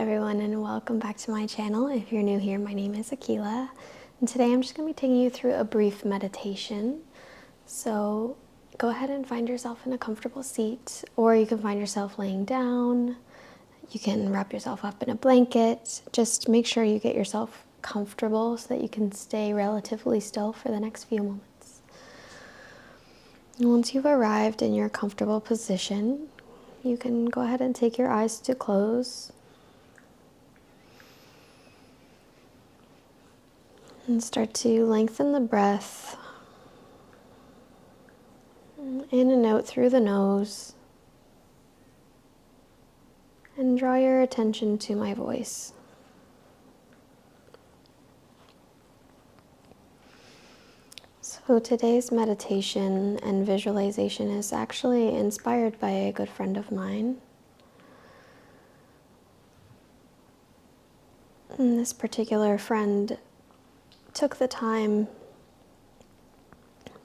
everyone, and welcome back to my channel. If you're new here, my name is Akila, and today I'm just going to be taking you through a brief meditation. So go ahead and find yourself in a comfortable seat, or you can find yourself laying down. You can wrap yourself up in a blanket. Just make sure you get yourself comfortable so that you can stay relatively still for the next few moments. And once you've arrived in your comfortable position, you can go ahead and take your eyes to close. And start to lengthen the breath in and out through the nose. And draw your attention to my voice. So today's meditation and visualization is actually inspired by a good friend of mine. And this particular friend took the time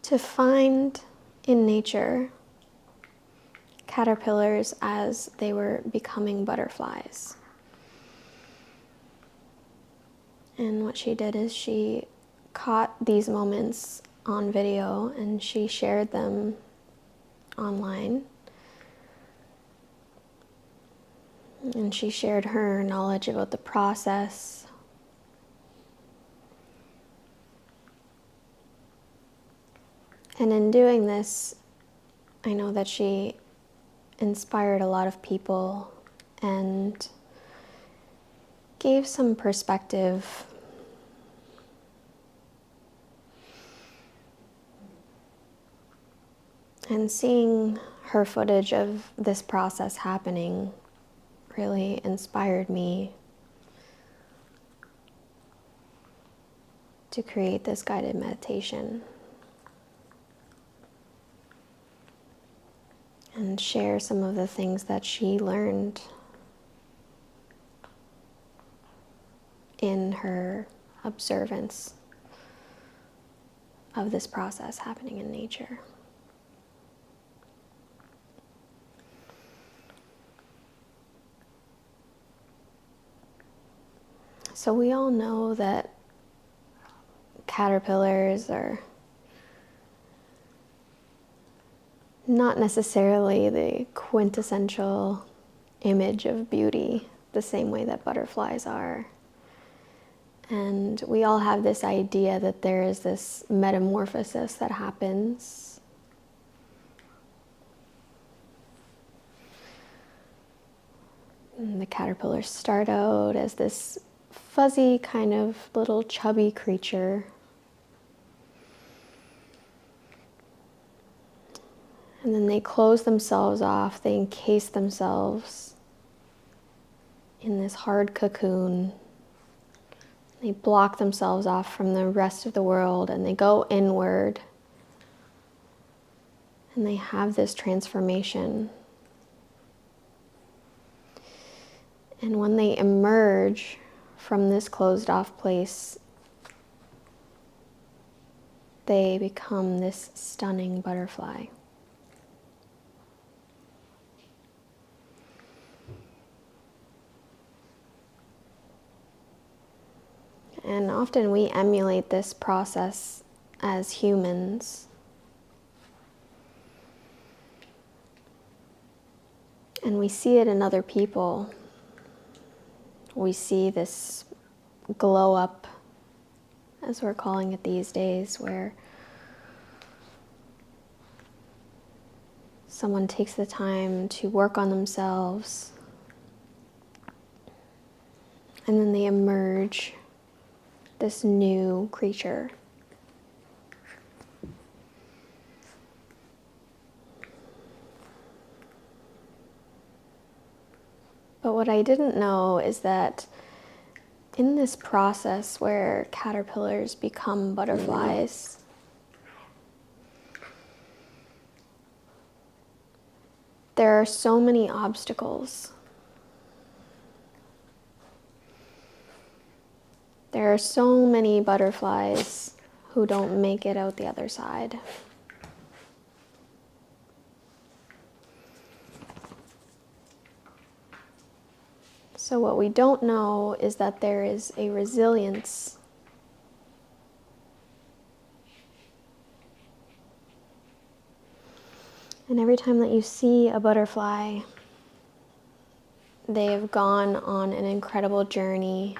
to find in nature caterpillars as they were becoming butterflies. And what she did is she caught these moments on video and she shared them online. And she shared her knowledge about the process. And in doing this, I know that she inspired a lot of people and gave some perspective. And seeing her footage of this process happening really inspired me to create this guided meditation and share some of the things that she learned in her observance of this process happening in nature. So we all know that caterpillars are not necessarily the quintessential image of beauty the same way that butterflies are. And we all have this idea that there is this metamorphosis that happens. And the caterpillars start out as this fuzzy kind of little chubby creature. And then they close themselves off, they encase themselves in this hard cocoon. They block themselves off from the rest of the world and they go inward. And they have this transformation. And when they emerge from this closed off place, they become this stunning butterfly. And often we emulate this process as humans. And we see it in other people. We see this glow up, as we're calling it these days, where someone takes the time to work on themselves and then they emerge this new creature. But what I didn't know is that in this process where caterpillars become butterflies, there are so many obstacles. There are so many butterflies who don't make it out the other side. So what we don't know is that there is a resilience and every time that you see a butterfly, they have gone on an incredible journey,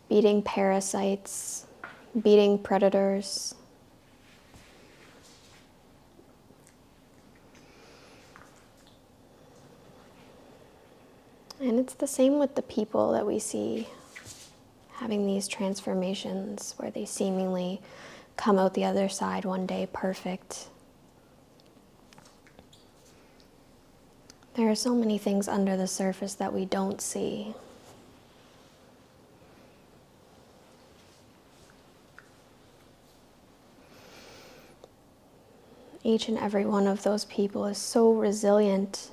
beating parasites, beating predators. And it's the same with the people that we see having these transformations where they seemingly come out the other side one day perfect. There are so many things under the surface that we don't see. Each and every one of those people is so resilient,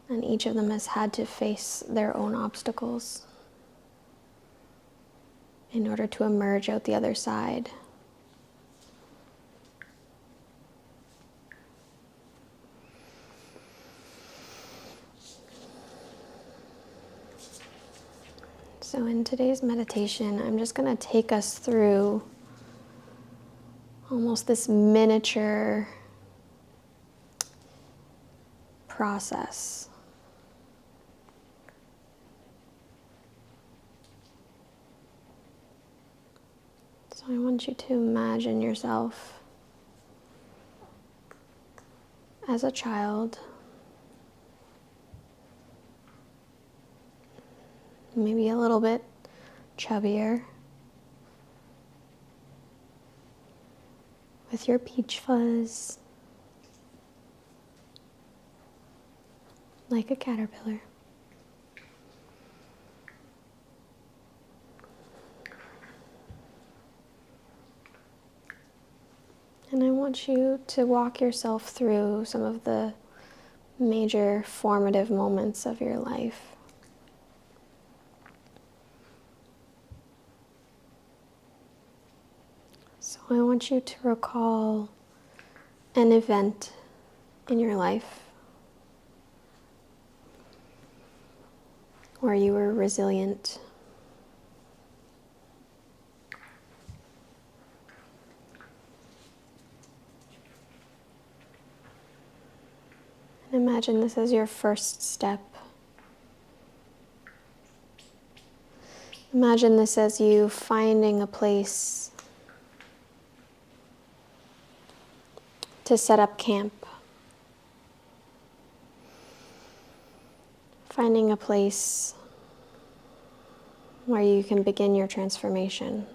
and each of them has had to face their own obstacles in order to emerge out the other side. So in today's meditation, I'm just going to take us through almost this miniature process. So I want you to imagine yourself as a child, maybe a little bit chubbier, with your peach fuzz, like a caterpillar. And I want you to walk yourself through some of the major formative moments of your life. So I want you to recall an event in your life where you were resilient. And imagine this as your first step. Imagine this as you finding a place to set up camp. Finding a place where you can begin your transformation.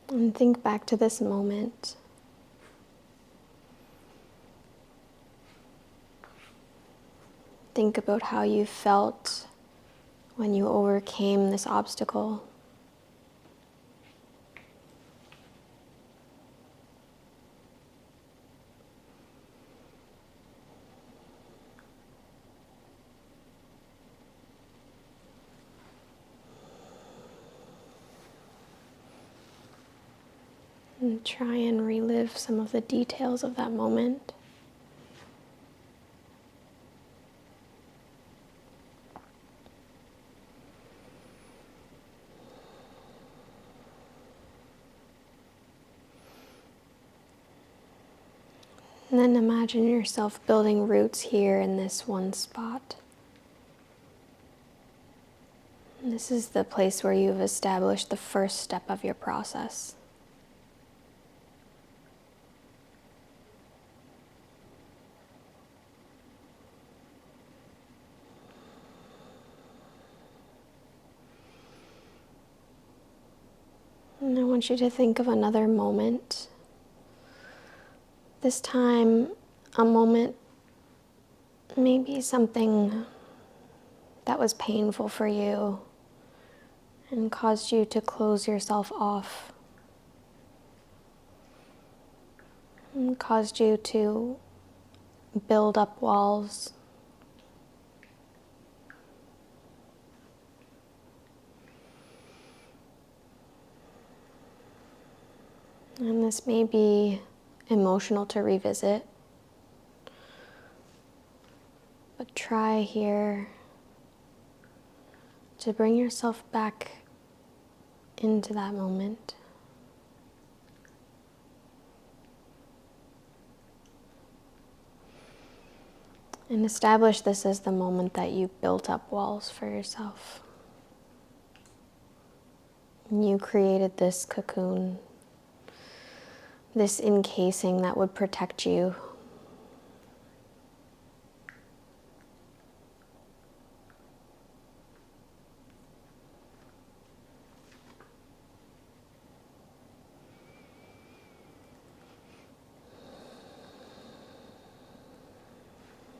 And think back to this moment. Think about how you felt when you overcame this obstacle. And try and relive some of the details of that moment. And then imagine yourself building roots here in this one spot. And this is the place where you've established the first step of your process. And I want you to think of another moment. This time, a moment, maybe something that was painful for you and caused you to close yourself off. And caused you to build up walls. And this may be emotional to revisit. But try here to bring yourself back into that moment. And establish this as the moment that you built up walls for yourself. You created this cocoon, this encasing that would protect you.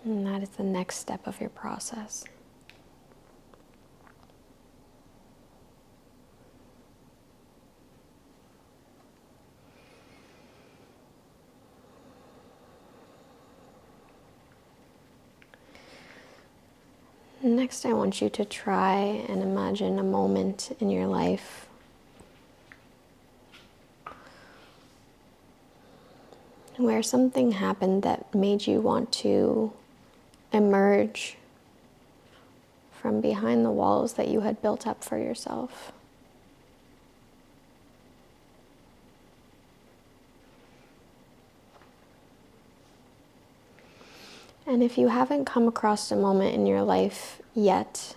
And that is the next step of your process. Next, I want you to try and imagine a moment in your life where something happened that made you want to emerge from behind the walls that you had built up for yourself. And if you haven't come across a moment in your life yet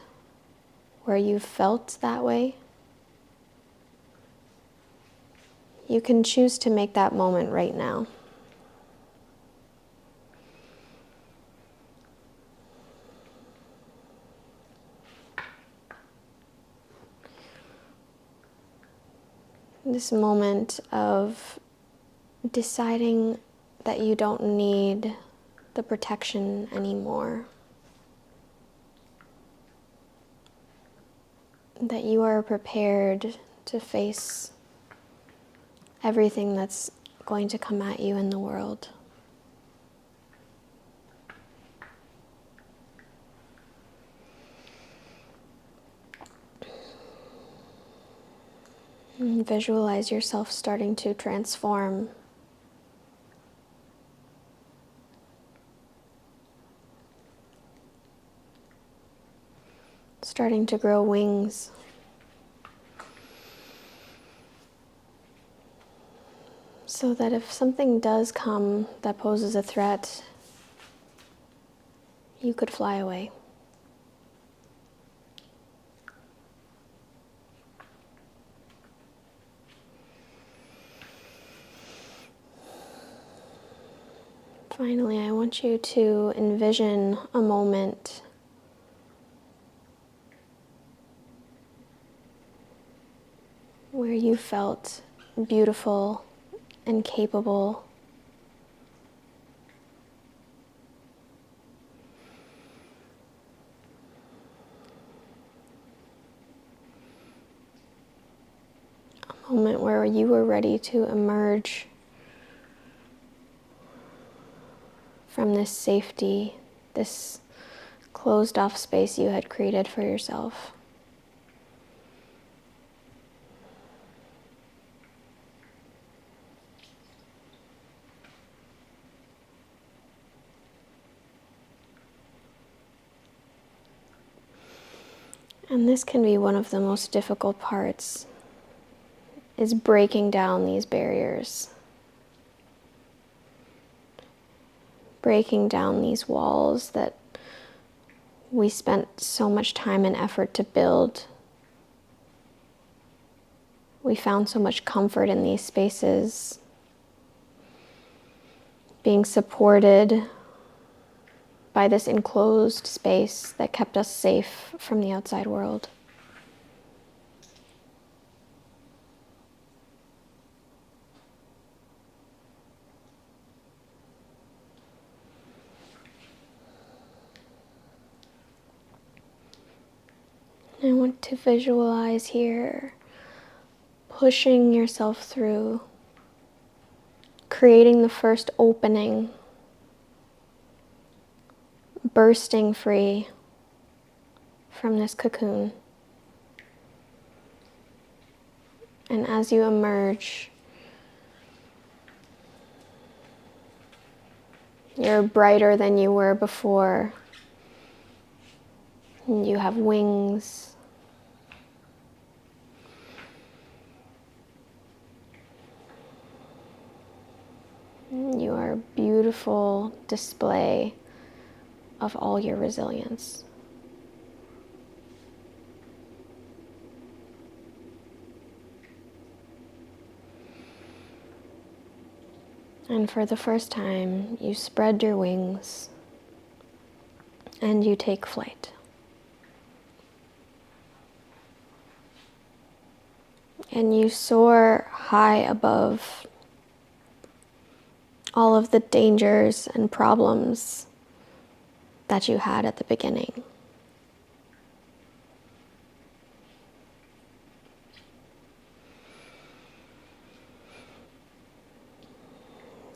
where you felt that way, you can choose to make that moment right now. This moment of deciding that you don't need the protection anymore. That you are prepared to face everything that's going to come at you in the world. And visualize yourself starting to transform. Starting to grow wings. So that if something does come that poses a threat, you could fly away. Finally, I want you to envision a moment where you felt beautiful and capable. A moment where you were ready to emerge from this safety, this closed off space you had created for yourself. And this can be one of the most difficult parts, is breaking down these barriers. Breaking down these walls that we spent so much time and effort to build. We found so much comfort in these spaces, being supported by this enclosed space that kept us safe from the outside world. I want to visualize here pushing yourself through, creating the first opening, bursting free from this cocoon. And as you emerge, You're brighter than you were before. And you have wings. And you are a beautiful display of all your resilience. And for the first time, you spread your wings and you take flight. And you soar high above all of the dangers and problems that you had at the beginning.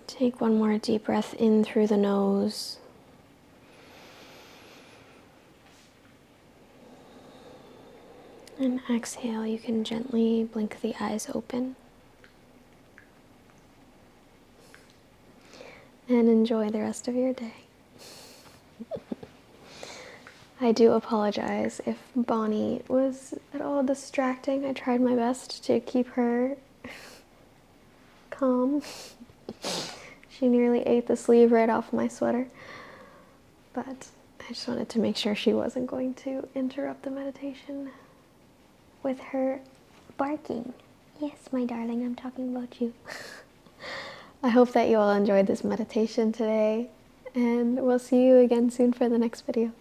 Take one more deep breath in through the nose. And exhale, you can gently blink the eyes open. And enjoy the rest of your day. I do apologize if Bonnie was at all distracting. I tried my best to keep her calm. She nearly ate the sleeve right off my sweater. But I just wanted to make sure she wasn't going to interrupt the meditation with her barking. Yes, my darling, I'm talking about you. I hope that you all enjoyed this meditation today, and we'll see you again soon for the next video.